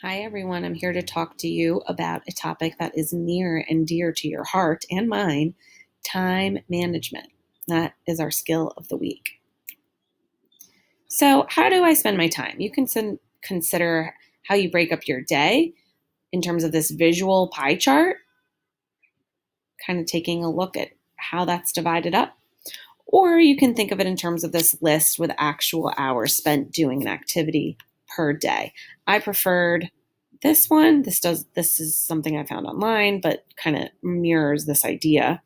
Hi, everyone. I'm here to talk to you about a topic that is near and dear to your heart and mine: time management. That is our skill of the week. So, how do I spend my time? You can consider how you break up your day in terms of this visual pie chart, kind of taking a look at how that's divided up. Or you can think of it in terms of this list with actual hours spent doing an activity per day. I preferred this one. This is something I found online, but kind of mirrors this idea.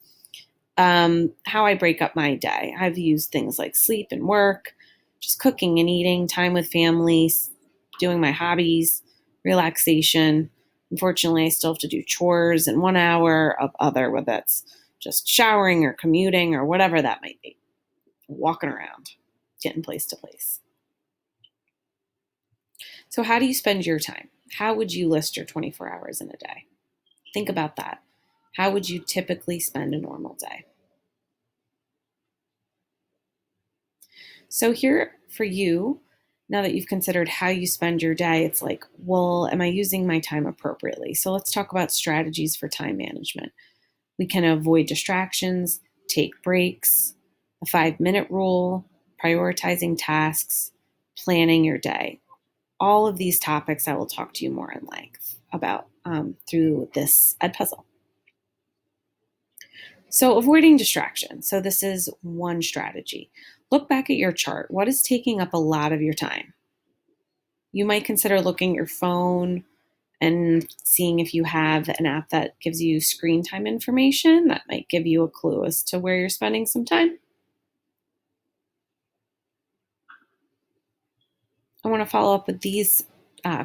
How I break up my day. I've used things like sleep and work, just cooking and eating, time with families, doing my hobbies, relaxation. Unfortunately, I still have to do chores and 1 hour of other, whether that's just showering or commuting or whatever that might be, walking around, getting place to place. So, how do you spend your time? How would you list your 24 hours in a day? Think about that. How would you typically spend a normal day? So, here for you, now that you've considered how you spend your day, it's like, well, am I using my time appropriately? So, let's talk about strategies for time management. We can avoid distractions, take breaks, a 5-minute rule, prioritizing tasks, planning your day. All of these topics I will talk to you more in length about through this ed puzzle. So, avoiding distraction. So, this is one strategy. Look back at your chart. What is taking up a lot of your time? You might consider looking at your phone and seeing if you have an app that gives you screen time information. That might give you a clue as to where you're spending some time. I want to follow up with these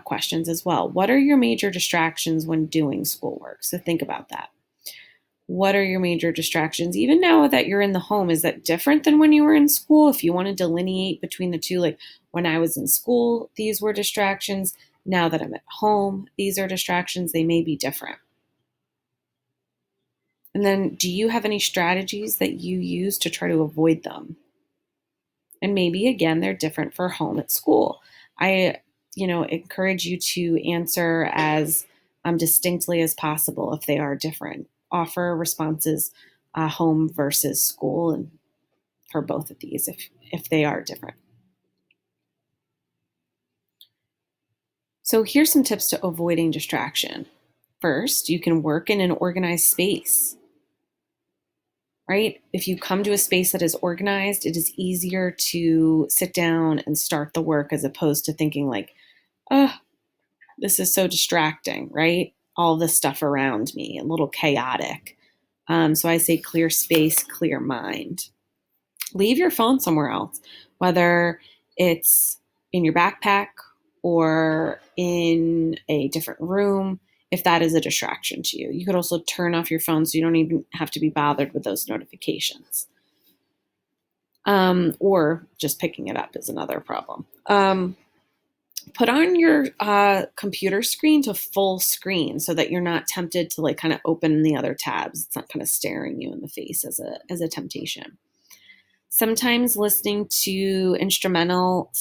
questions as well. What are your major distractions when doing schoolwork? So, think about that. What are your major distractions? Even now that you're in the home, is that different than when you were in school? If you want to delineate between the two, like when I was in school, these were distractions. Now that I'm at home, these are distractions. They may be different. And then, do you have any strategies that you use to try to avoid them? And maybe again, they're different for home at school. I, encourage you to answer as distinctly as possible if they are different. Offer responses home versus school, and for both of these if they are different. So here's some tips to avoiding distraction. First, you can work in an organized space, right? If you come to a space that is organized, it is easier to sit down and start the work as opposed to thinking like, oh, this is so distracting, right? All this stuff around me, a little chaotic. So I say clear space, clear mind. Leave your phone somewhere else, whether it's in your backpack or in a different room, if that is a distraction to you. You could also turn off your phone so you don't even have to be bothered with those notifications. Or just picking it up is another problem. Put on your computer screen to full screen so that you're not tempted to like kind of open the other tabs. It's not kind of staring you in the face as a temptation. Sometimes listening to instrumental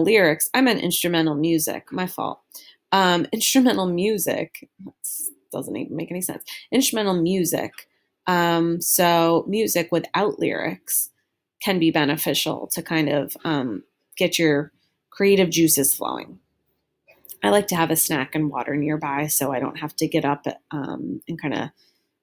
lyrics. I meant instrumental music. My fault. Instrumental music doesn't even make any sense. Instrumental music. So music without lyrics can be beneficial to kind of get your creative juices flowing. I like to have a snack and water nearby so I don't have to get up and kind of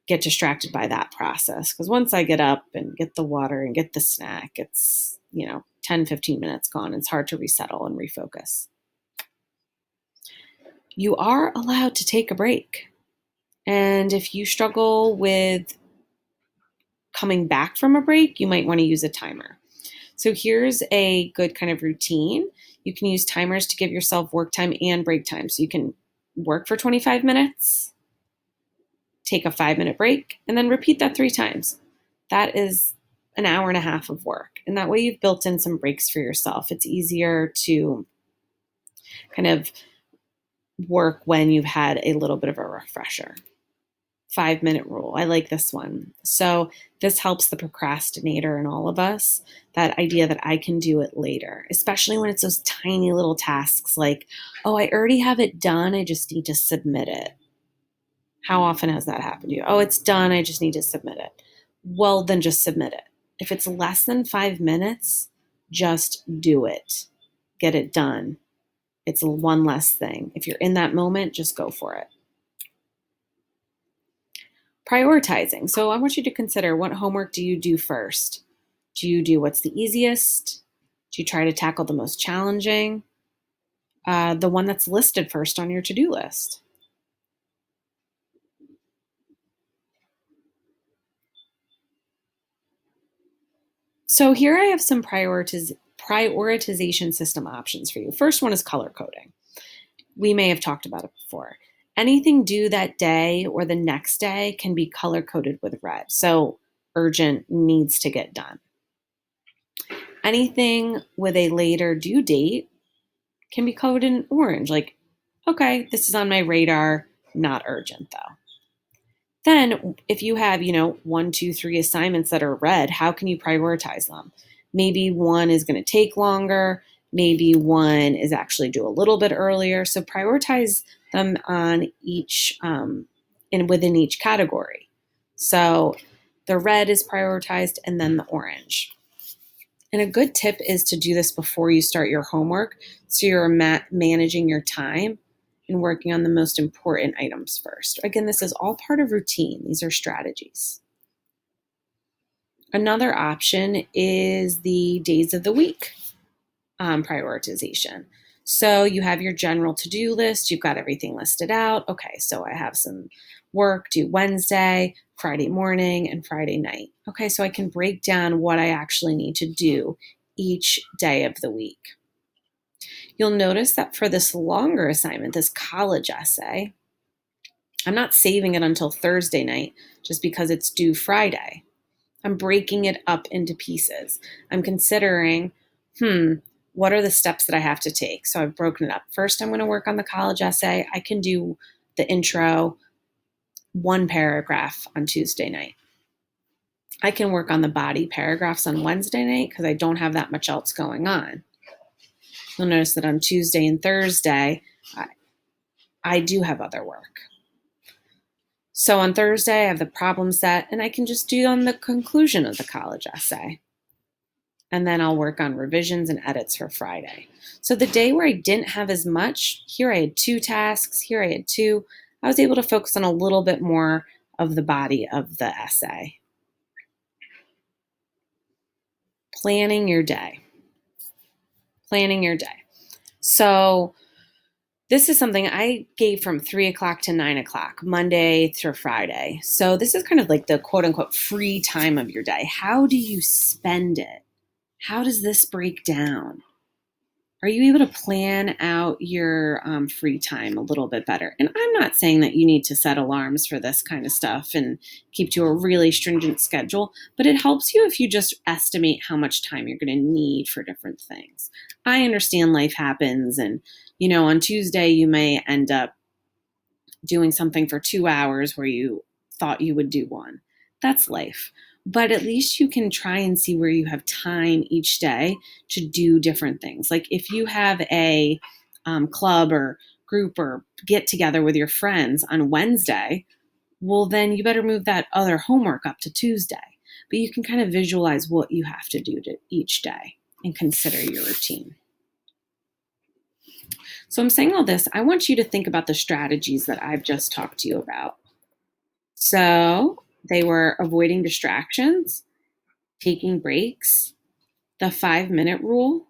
get distracted by that process. Because once I get up and get the water and get the snack, it's, 10, 15 minutes gone. It's hard to resettle and refocus. You are allowed to take a break. And if you struggle with coming back from a break, you might want to use a timer. So here's a good kind of routine. You can use timers to give yourself work time and break time. So you can work for 25 minutes, take a 5-minute break, and then repeat that 3 times. That is an hour and a half of work. And that way you've built in some breaks for yourself. It's easier to kind of work when you've had a little bit of a refresher. 5-minute rule. I like this one. So this helps the procrastinator in all of us, that idea that I can do it later, especially when it's those tiny little tasks like, oh, I already have it done. I just need to submit it. How often has that happened to you? Oh, it's done. I just need to submit it. Well, then just submit it. If it's less than 5 minutes, just do it. Get it done. It's one less thing. If you're in that moment, just go for it. Prioritizing. So I want you to consider, what homework do you do first? Do you do what's the easiest? Do you try to tackle the most challenging? The one that's listed first on your to-do list. So here I have some prioritization system options for you. First one is color coding. We may have talked about it before. Anything due that day or the next day can be color coded with red. So urgent, needs to get done. Anything with a later due date can be coded in orange. Like, okay, this is on my radar, not urgent though. Then if you have, 1, 2, 3 assignments that are red, how can you prioritize them? Maybe one is going to take longer. Maybe one is actually due a little bit earlier. So prioritize them on each and within each category. So the red is prioritized and then the orange. And a good tip is to do this before you start your homework, so you're managing your time and working on the most important items first. Again, this is all part of routine. These are strategies. Another option is the days of the week prioritization. So you have your general to-do list. You've got everything listed out. Okay, so I have some work due Wednesday, Friday morning, and Friday night. Okay, so I can break down what I actually need to do each day of the week. You'll notice that for this longer assignment, this college essay, I'm not saving it until Thursday night just because it's due Friday. I'm breaking it up into pieces. I'm considering, what are the steps that I have to take? So I've broken it up. First, I'm going to work on the college essay. I can do the intro, one paragraph on Tuesday night. I can work on the body paragraphs on Wednesday night because I don't have that much else going on. You'll notice that on Tuesday and Thursday, I do have other work. So on Thursday, I have the problem set, and I can just do on the conclusion of the college essay. And then I'll work on revisions and edits for Friday. So the day where I didn't have as much, here I had 2 tasks, here I had 2. I was able to focus on a little bit more of the body of the essay. Planning your day. Planning your day. So this is something I gave from 3 o'clock to 9 o'clock, Monday through Friday. So this is kind of like the quote unquote free time of your day. How do you spend it? How does this break down? Are you able to plan out your free time a little bit better? And I'm not saying that you need to set alarms for this kind of stuff and keep to a really stringent schedule, but it helps you if you just estimate how much time you're going to need for different things. I understand life happens, and on Tuesday you may end up doing something for 2 hours where you thought you would do one. That's life. But at least you can try and see where you have time each day to do different things. Like if you have a club or group or get together with your friends on Wednesday, well, then you better move that other homework up to Tuesday. But you can kind of visualize what you have to do to each day and consider your routine. So I'm saying all this, I want you to think about the strategies that I've just talked to you about. So they were avoiding distractions, taking breaks, the 5-minute rule,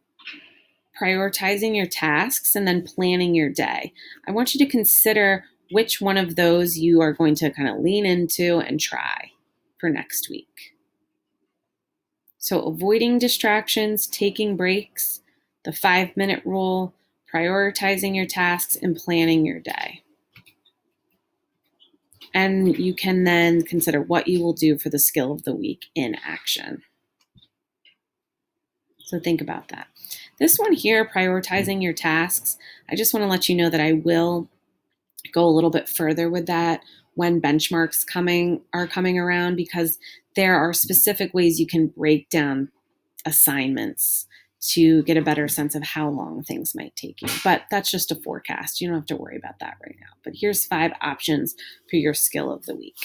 prioritizing your tasks, and then planning your day. I want you to consider which one of those you are going to kind of lean into and try for next week. So avoiding distractions, taking breaks, the 5-minute rule, prioritizing your tasks, and planning your day. And you can then consider what you will do for the skill of the week in action. So think about that. This one here, prioritizing your tasks, I just want to let you know that I will go a little bit further with that when benchmarks are coming around, because there are specific ways you can break down assignments to get a better sense of how long things might take you. But that's just a forecast. You don't have to worry about that right now. But here's 5 options for your skill of the week.